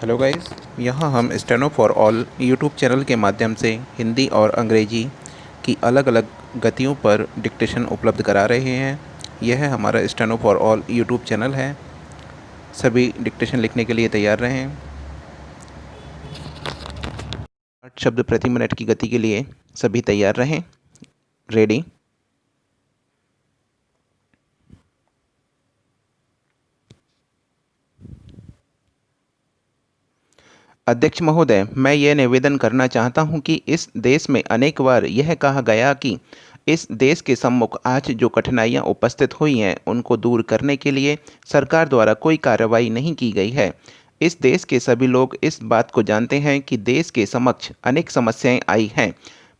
Hello guys. यहाँ हम steno for all YouTube channel के माध्यम से हिंदी और अंग्रेजी की अलग अलग गतियों पर डिक्टेशन उपलब्ध करा रहे हैं। यह है हमारा steno for all YouTube channel है। सभी डिक्टेशन लिखने के लिए तैयार रहें। 8 शब्द प्रति मिनट की गति के लिए सभी तैयार रहें। रेडी। अध्यक्ष महोदय, मैं यह निवेदन करना चाहता हूं कि इस देश में अनेक बार यह कहा गया कि इस देश के सम्मुख आज जो कठिनाइयां उपस्थित हुई हैं उनको दूर करने के लिए सरकार द्वारा कोई कार्रवाई नहीं की गई है। इस देश के सभी लोग इस बात को जानते हैं कि देश के समक्ष अनेक समस्याएं आई हैं।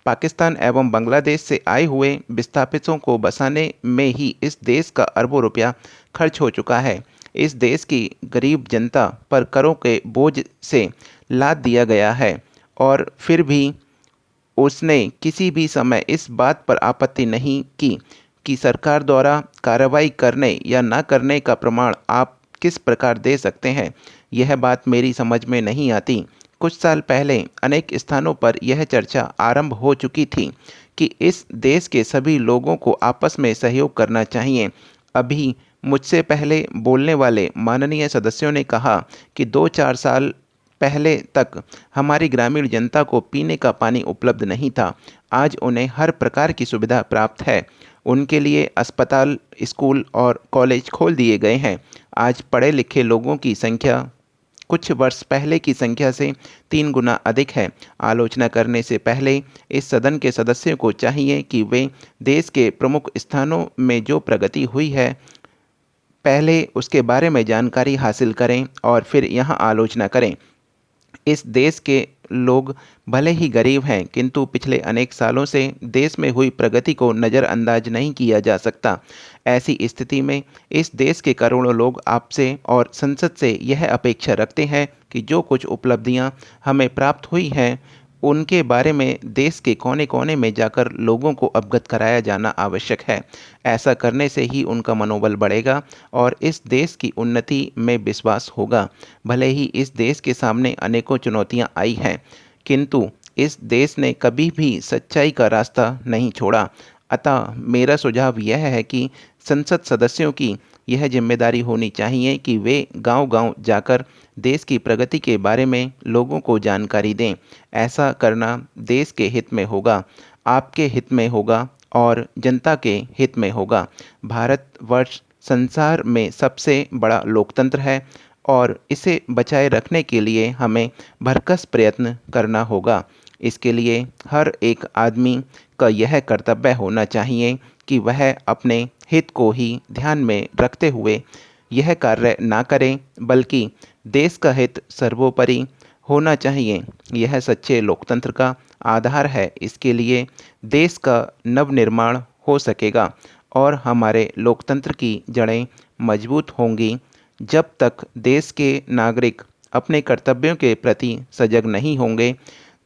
पाकिस्तान एवं बांग्लादेश से आए हुए विस्थापितों को बसाने में ही इस देश का अरबों रुपया खर्च हो चुका है। इस देश की गरीब जनता पर करों के बोझ से लाद दिया गया है और फिर भी उसने किसी भी समय इस बात पर आपत्ति नहीं की कि सरकार द्वारा कार्रवाई करने या न करने का प्रमाण आप किस प्रकार दे सकते हैं। यह बात मेरी समझ में नहीं आती। कुछ साल पहले अनेक स्थानों पर यह चर्चा आरंभ हो चुकी थी कि इस देश के सभी लोगों को आपस में सहयोग करना चाहिए। अभी मुझसे पहले बोलने वाले माननीय सदस्यों ने कहा कि 2-4 साल पहले तक हमारी ग्रामीण जनता को पीने का पानी उपलब्ध नहीं था। आज उन्हें हर प्रकार की सुविधा प्राप्त है। उनके लिए अस्पताल, स्कूल और कॉलेज खोल दिए गए हैं। आज पढ़े लिखे लोगों की संख्या कुछ वर्ष पहले की संख्या से 3 गुना अधिक है। आलोचना करने से पहले इस सदन के सदस्यों को चाहिए कि वे देश के प्रमुख स्थानों में जो प्रगति हुई है पहले उसके बारे में जानकारी हासिल करें और फिर यहाँ आलोचना करें। इस देश के लोग भले ही गरीब हैं, किंतु पिछले अनेक सालों से देश में हुई प्रगति को नज़रअंदाज नहीं किया जा सकता। ऐसी स्थिति में इस देश के करोड़ों लोग आपसे और संसद से यह अपेक्षा रखते हैं कि जो कुछ उपलब्धियां हमें प्राप्त हुई हैं उनके बारे में देश के कोने-कोने में जाकर लोगों को अवगत कराया जाना आवश्यक है। ऐसा करने से ही उनका मनोबल बढ़ेगा और इस देश की उन्नति में विश्वास होगा। भले ही इस देश के सामने अनेकों चुनौतियां आई हैं, किंतु इस देश ने कभी भी सच्चाई का रास्ता नहीं छोड़ा। अतः मेरा सुझाव यह है कि संसद सदस्यों की यह जिम्मेदारी होनी चाहिए कि वे गांव-गांव जाकर देश की प्रगति के बारे में लोगों को जानकारी दें। ऐसा करना देश के हित में होगा, आपके हित में होगा और जनता के हित में होगा। भारतवर्ष संसार में सबसे बड़ा लोकतंत्र है और इसे बचाए रखने के लिए हमें भरसक प्रयत्न करना होगा। इसके लिए हर एक आदमी का यह कर्तव्य होना चाहिए कि वह अपने हित को ही ध्यान में रखते हुए यह कार्य ना करें, बल्कि देश का हित सर्वोपरि होना चाहिए। यह सच्चे लोकतंत्र का आधार है। इसके लिए देश का नवनिर्माण हो सकेगा और हमारे लोकतंत्र की जड़ें मजबूत होंगी। जब तक देश के नागरिक अपने कर्तव्यों के प्रति सजग नहीं होंगे,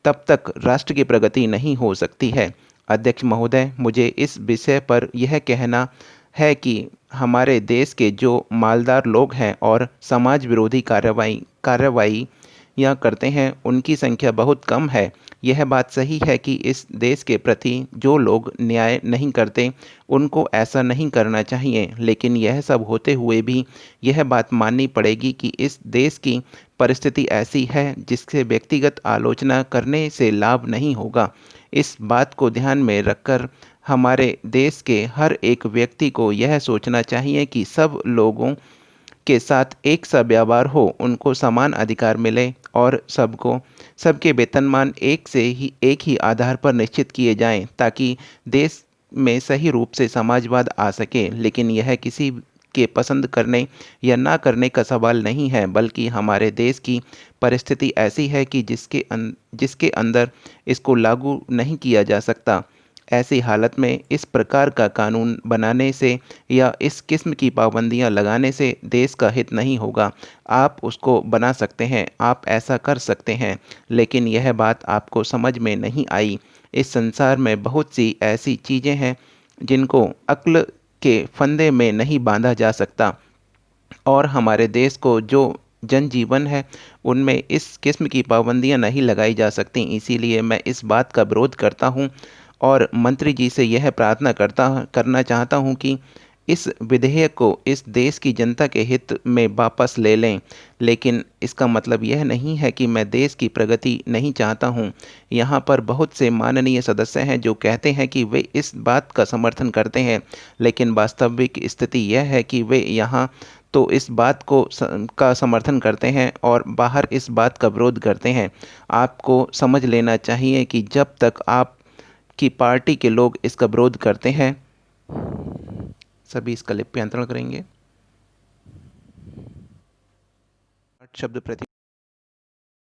तब तक राष्ट्र की प्रगति नहीं हो सकती है। अध्यक्ष महोदय, मुझे इस विषय पर यह कहना है कि हमारे देश के जो मालदार लोग हैं और समाज विरोधी कार्रवाइयाँ करते हैं उनकी संख्या बहुत कम है। यह बात सही है कि इस देश के प्रति जो लोग न्याय नहीं करते उनको ऐसा नहीं करना चाहिए, लेकिन यह सब होते हुए भी यह बात माननी पड़ेगी कि इस देश की परिस्थिति ऐसी है जिससे व्यक्तिगत आलोचना करने से लाभ नहीं होगा। इस बात को ध्यान में रखकर हमारे देश के हर एक व्यक्ति को यह सोचना चाहिए कि सब लोगों के साथ एक सा व्यवहार हो, उनको समान अधिकार मिले और सबके वेतनमान एक ही आधार पर निश्चित किए जाएं, ताकि देश में सही रूप से समाजवाद आ सके। लेकिन यह किसी के पसंद करने या ना करने का सवाल नहीं है, बल्कि हमारे देश की परिस्थिति ऐसी है कि जिसके अंदर इसको लागू नहीं किया जा सकता। ऐसी हालत में इस प्रकार का कानून बनाने से या इस किस्म की पाबंदियां लगाने से देश का हित नहीं होगा। आप उसको बना सकते हैं, आप ऐसा कर सकते हैं, लेकिन यह बात आपको समझ में नहीं आई। इस संसार में बहुत सी ऐसी चीज़ें हैं जिनको अक्ल के फंदे में नहीं बांधा जा सकता और हमारे देश को जो जनजीवन है उनमें इस किस्म की पाबंदियां नहीं लगाई जा सकती। इसीलिए मैं इस बात का विरोध करता हूं और मंत्री जी से यह प्रार्थना करना चाहता हूं कि इस विधेयक को इस देश की जनता के हित में वापस ले लें। लेकिन इसका मतलब यह नहीं है कि मैं देश की प्रगति नहीं चाहता हूं। यहाँ पर बहुत से माननीय सदस्य हैं जो कहते हैं कि वे इस बात का समर्थन करते हैं, लेकिन वास्तविक स्थिति यह है कि वे यहाँ तो इस बात का समर्थन करते हैं और बाहर इस बात का विरोध करते हैं। आपको समझ लेना चाहिए कि जब तक आपकी पार्टी के लोग इसका विरोध करते हैं, सभी इसका लिप्यंतरण करेंगे। शब्द प्रति